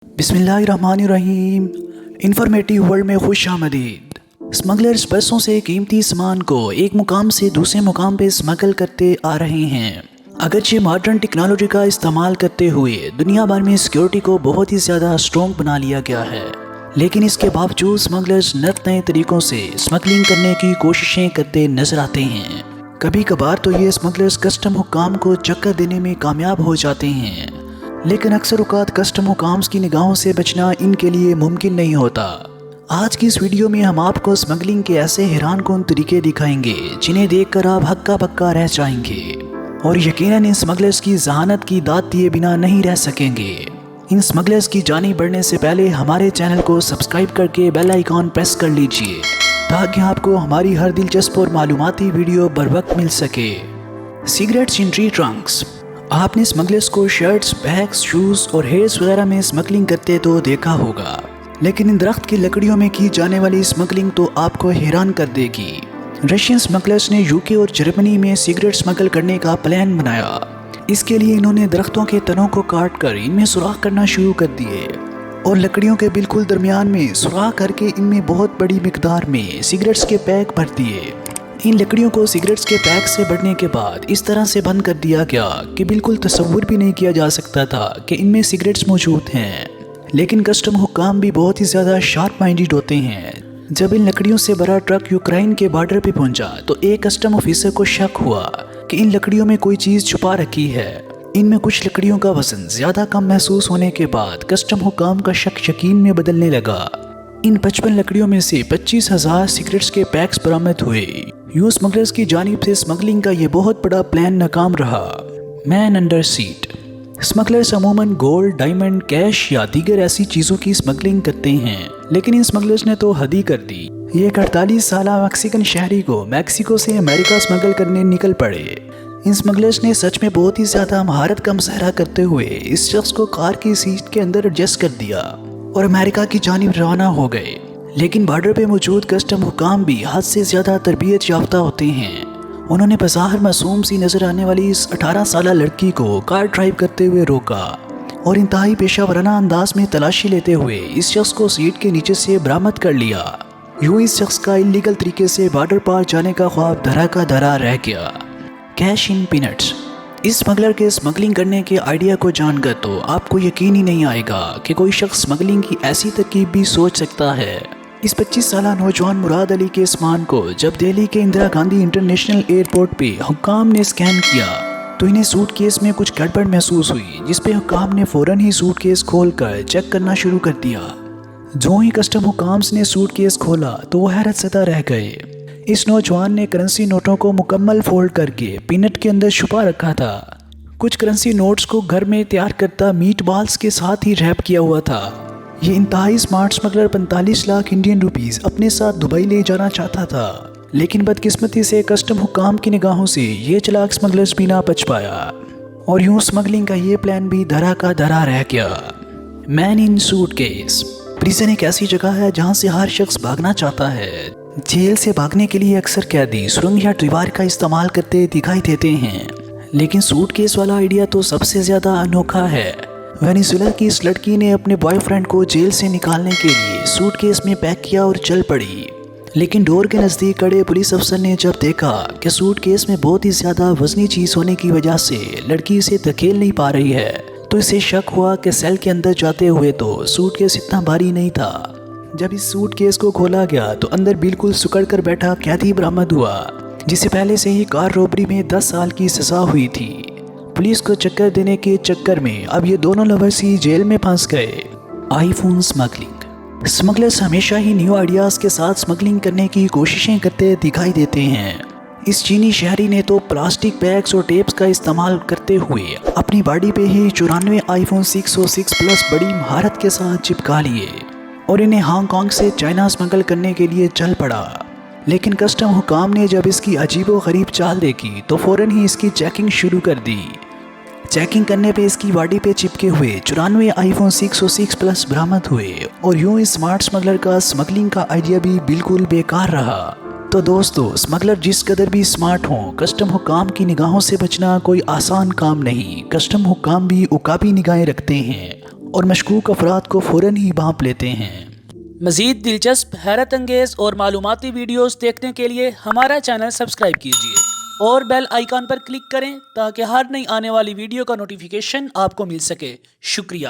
बिस्मिल्लाहिर्रहमानिर्रहीम। Informative world में खुश आमदीद। स्मगलर्स बरसों से कीमती सामान को एक मुकाम से दूसरे मुकाम पे स्मगल करते आ रहे हैं। अगरचे मॉडर्न टेक्नोलॉजी का इस्तेमाल करते हुए दुनिया भर में सिक्योरिटी को बहुत ही ज़्यादा स्ट्रॉन्ग बना लिया गया है, लेकिन इसके बावजूद स्मगलर्स नए तरीक़ों से स्मगलिंग करने की कोशिशें करते नजर आते हैं। कभी कभार तो ये स्मगलर्स कस्टम हुक्काम को चक्कर देने में कामयाब हो जाते हैं, लेकिन अक्सर औक़ात कस्टम हुकाम्स की निगाहों से बचना इनके लिए मुमकिन नहीं होता। आज की इस वीडियो में हम आपको स्मगलिंग के ऐसे हैरानकुन तरीके दिखाएंगे जिन्हें देखकर आप हक्का बक्का रह जाएंगे और यकीनन इन स्मगलर्स की जहानत की दाद दिए बिना नहीं रह सकेंगे। इन स्मगलर्स की जानिब बढ़ने से पहले हमारे चैनल को सब्सक्राइब करके बेल आइकॉन प्रेस कर लीजिए ताकि आपको हमारी हर दिलचस्प और मालूमाती वीडियो बर वक्त मिल सके। Cigarettes in tree Trunks. आपने स्मगलर्स को शर्ट्स, बैग्स, शूज़ और हेयर्स वगैरह में स्मगलिंग करते तो देखा होगा, लेकिन इन दरख्त की लकड़ियों में की जाने वाली स्मगलिंग तो आपको हैरान कर देगी। रशियन स्मगलर्स ने यूके और जर्मनी में सिगरेट स्मगल करने का प्लान बनाया। इसके लिए इन्होंने दरख्तों के तनों को काट कर इनमें सुराख करना शुरू कर दिए और लकड़ियों के बिल्कुल दरमियान में सुराख करके इनमें बहुत बड़ी मिकदार में सिगरेट्स के पैक भर दिए। इन लकड़ियों को सिगरेट्स के पैक से भरने के बाद इस तरह से बंद कर दिया गया कि बिल्कुल तसव्वुर भी नहीं किया जा सकता था कि इनमें सिगरेट्स मौजूद हैं। लेकिन कस्टम हुक्काम भी बहुत ही ज़्यादा शार्प माइंडेड होते हैं। जब इन लकड़ियों से भरा ट्रक यूक्रेन के बॉर्डर पे पहुंचा तो एक कस्टम ऑफिसर को शक हुआ कि इन लकड़ियों में कोई चीज़ छुपा रखी है। इनमें कुछ लकड़ियों का वजन ज़्यादा कम महसूस होने के बाद कस्टम हुक्काम का शक यकीन में बदलने लगा। इन 55 लकड़ियों में से 25,000 सिगरेट्स के पैक्स बरामद हुए। यूं स्मगलर्स की जानिब से स्मगलिंग का ये बहुत बड़ा प्लान नाकाम रहा। Man under seat. स्मगलर्स अमूमन गोल्ड, डायमंड, कैश या दीगर ऐसी चीज़ों की स्मगलिंग करते हैं, लेकिन इन स्मगलर्स ने तो हद ही कर दी। ये एक 48 साला मैक्सिकन शहरी को मैक्सिको से अमेरिका स्मगल करने निकल पड़े। इन स्मगलर्स ने सच में बहुत ही ज़्यादा महारत का मुजाहरा करते हुए इस शख्स को कार की सीट के अंदर एडजस्ट कर दिया और अमेरिका की जानिब रवाना हो गए। लेकिन बॉर्डर पे मौजूद कस्टम हुकाम भी हद से ज़्यादा तरबियत याफ्ता होते हैं। उन्होंने बाज़ार मासूम सी नज़र आने वाली इस 18 साला लड़की को कार ड्राइव करते हुए रोका और इंतहाई पेशावराना अंदाज में तलाशी लेते हुए इस शख्स को सीट के नीचे से बरामद कर लिया। यूँ इस शख्स का इलीगल तरीके से बॉर्डर पार जाने का ख्वाब धरा का धरा रह गया। Cash in peanuts. इस स्मगलर के स्मगलिंग करने के आइडिया को जानकर तो आपको यकीन ही नहीं आएगा कि कोई शख्स स्मगलिंग की ऐसी तरकीब भी सोच सकता है। इस 25 साला नौजवान मुराद अली के सामान को जब दिल्ली के इंदिरा गांधी इंटरनेशनल एयरपोर्ट पे हुक्काम ने स्कैन किया तो इन्हें सूटकेस में कुछ गड़बड़ महसूस हुई, जिसपे हुक्काम ने फौरन ही सूटकेस खोलकर चेक करना शुरू कर दिया। जो ही कस्टम हुक्काम्स ने सूटकेस खोला तो वो हैरत ज़दा रह गए। इस नौजवान ने करेंसी नोटों को मुकम्मल फोल्ड करके पीनट के अंदर छुपा रखा था। कुछ करेंसी नोट्स को घर में तैयार करता मीट बॉल्स के साथ ही रैप किया हुआ था। ये इंतहाई smart smuggler 45 lakh Indian rupees अपने साथ दुबई ले जाना चाहता था, लेकिन बदकिस्मती से कस्टम हुक्काम की निगाहों से ये चलाक स्मगलर्स भी ना बच पाया और यूं स्मगलिंग का ये प्लान भी धरा का धरा रह गया। Man in suitcase. प्रिजन एक ऐसी जगह है जहाँ से हर शख्स भागना चाहता है। जेल से भागने के लिए अक्सर कैदी सुरंग या दीवार का इस्तेमाल करते दिखाई देते हैं, लेकिन सूटकेस वाला आइडिया तो सबसे ज़्यादा अनोखा है। वेनेजुएला की इस लड़की ने अपने बॉयफ्रेंड को जेल से निकालने के लिए सूटकेस में पैक किया और चल पड़ी, लेकिन डोर के नज़दीक खड़े पुलिस अफसर ने जब देखा कि सूटकेस में बहुत ही ज़्यादा वजनी चीज़ होने की वजह से लड़की इसे धकेल नहीं पा रही है, तो इसे शक हुआ कि सेल के अंदर जाते हुए तो सूटकेस इतना भारी नहीं था। जब इस सूटकेस को खोला गया तो अंदर बिल्कुल सुकड़ कर बैठा कैदी बरामद हुआ, जिसे पहले से ही कार रॉबरी में 10 साल की सज़ा हुई थी। पुलिस को चक्कर देने के चक्कर में अब ये दोनों लवर्स ही जेल में फंस गए। IPhone smuggling. स्मगलर्स हमेशा ही न्यू आइडियाज़ के साथ स्मगलिंग करने की कोशिशें करते दिखाई देते हैं। इस चीनी शहरी ने तो प्लास्टिक बैग्स और टेप्स का इस्तेमाल करते हुए अपनी बॉडी पे ही 94 आईफोन 606 प्लस बड़ी महारत के साथ चिपका लिए और इन्हें हांगकांग से चाइना स्मगल करने के लिए चल पड़ा। लेकिन कस्टम हुकाम ने जब इसकी अजीबो गरीब चाल देखी तो फ़ौरन ही इसकी चेकिंग शुरू कर दी। चेकिंग करने पे इसकी बॉडी पे चिपके हुए 94 आईफोन 606 प्लस बरामद हुए और यूं इस स्मार्ट स्मगलर का स्मगलिंग का आइडिया भी बिल्कुल बेकार रहा। तो दोस्तों, स्मगलर जिस कदर भी स्मार्ट हों, कस्टम हुकाम की निगाहों से बचना कोई आसान काम नहीं। कस्टम हुकाम भी उकाबी निगाहें रखते हैं اور مشکوک افراد کو فوراً ہی بھانپ لیتے ہیں۔ مزید دلچسپ، حیرت انگیز اور معلوماتی ویڈیوز دیکھنے کے لیے ہمارا چینل سبسکرائب کیجیے اور بیل آئیکن پر کلک کریں تاکہ ہر نئی آنے والی ویڈیو کا نوٹیفیکیشن آپ کو مل سکے۔ شکریہ۔